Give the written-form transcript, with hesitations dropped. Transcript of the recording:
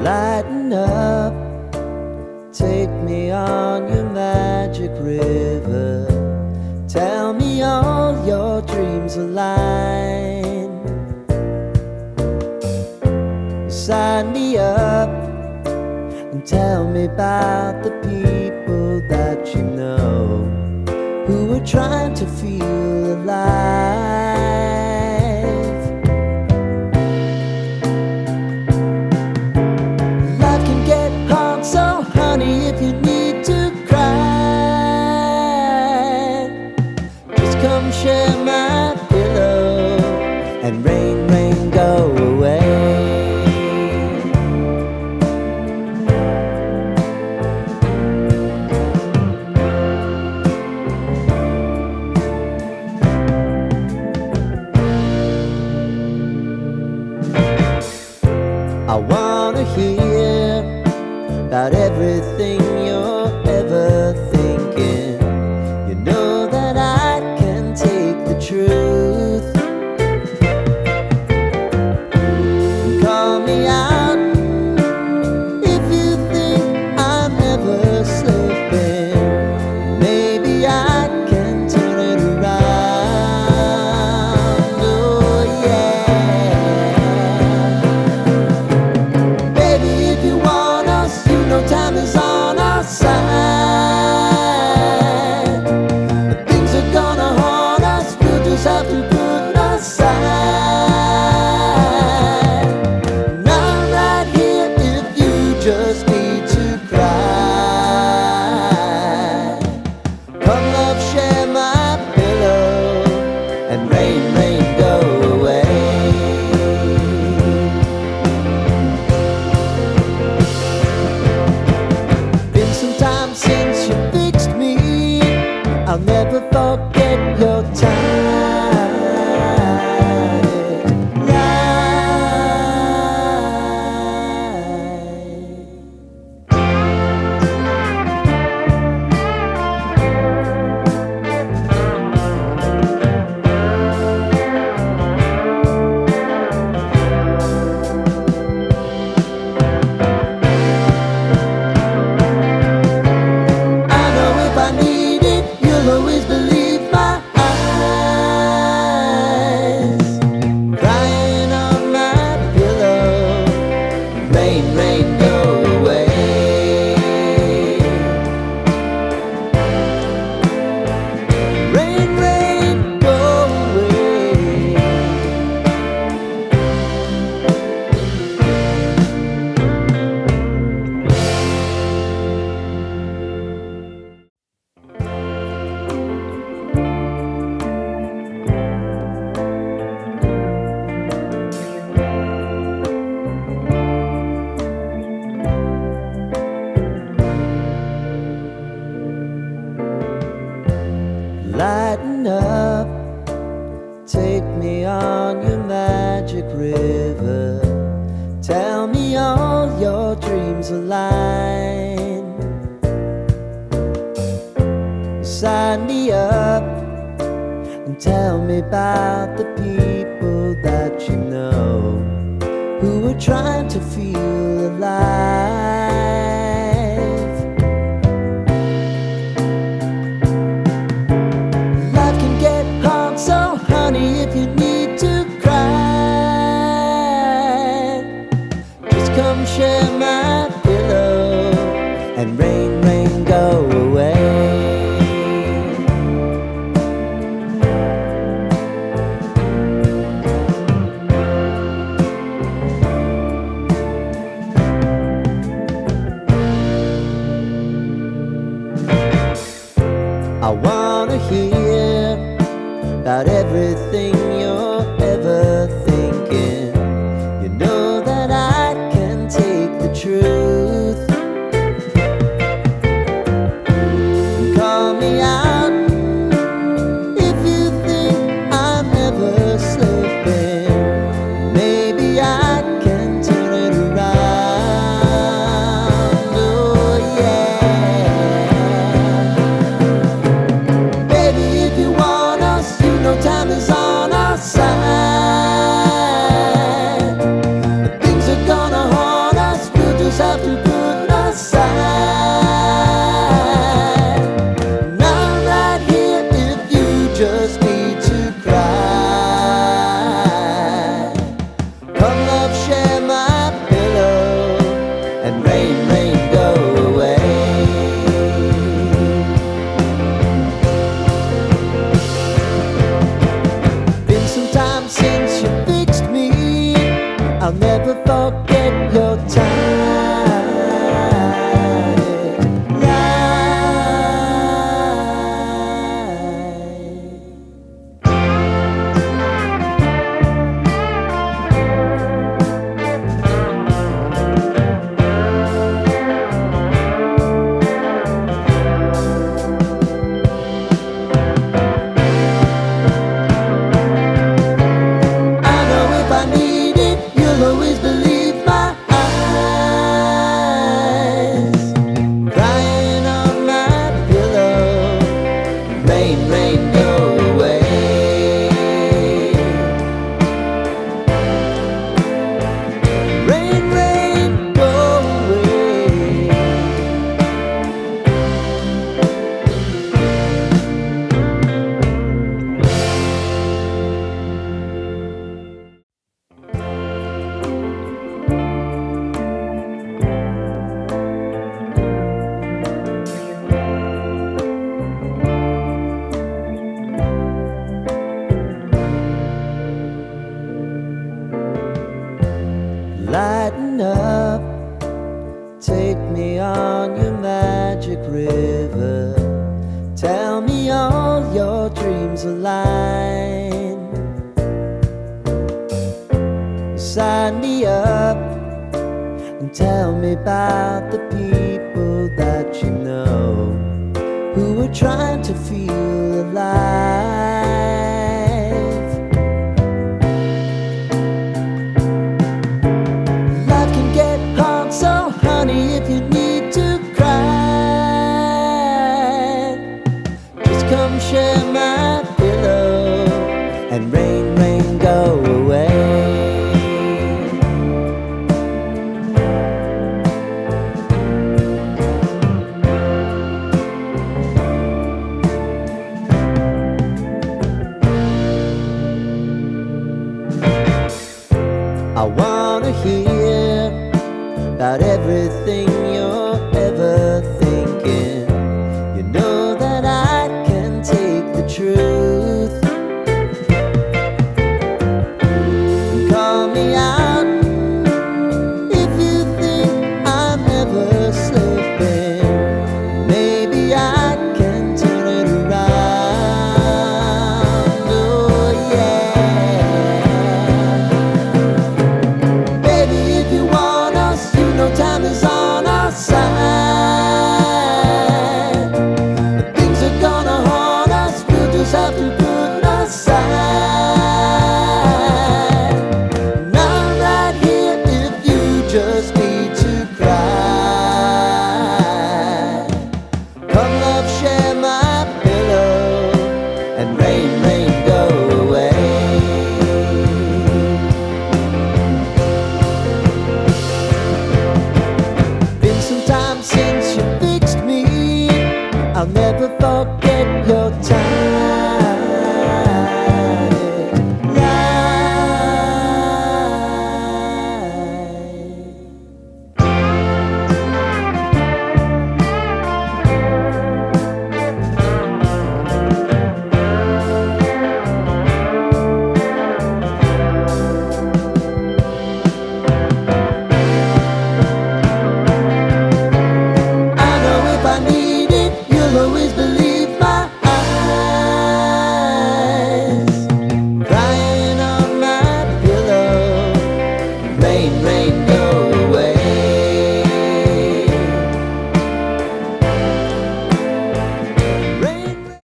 Lighten up, take me on your magic river. Tell me all your dreams align. Sign me up and tell me about the people that you know who are trying to feel alive. Life can get hard, so honey, if you need to cry, just come share my pillow and rain, rain, go away. I wanna hear about everything you're ever thinking. You know that I can take the truth. Call me out if you think I'm ever slipping. Maybe I can turn it around. Oh yeah. Time is on our side. Things are gonna haunt us, we'll just have to put aside. And I'm right here if you just need to cry. Come love, share my pillow and rain, rain, go away. Since you fixed me, I'll never forget your Lighten up, take me on your magic river. Tell me all your dreams align. Sign me up and tell me about the people that you know who are trying to feel alive. So honey, if you need to cry, just come share my pillow and rain, rain, go away. love, share my pillow, and rain, rain, go away. Been some time since you fixed me, I'll never forget your time. Rain, rain, go away. Rain, rain, go away. Lighten up, take me on your magic river. Tell me all your dreams align. Sign me up and tell me about the people that you know who are trying to feel alive. So honey, if you need to cry, just come share my pillow, and rain, rain, go away. I wanna hear about everything you're ever thinking. You know that I can take the truth. Call me out if you think I'm ever slipping. Maybe I can turn it around. Oh yeah. Baby, if you want us, no time is on our side. Things are gonna haunt us, we'll just have to put aside. And I'm right here if you just need to cry. Come love, share my pillow, and rain, rain, go away. Since you fixed me, I'll never forget.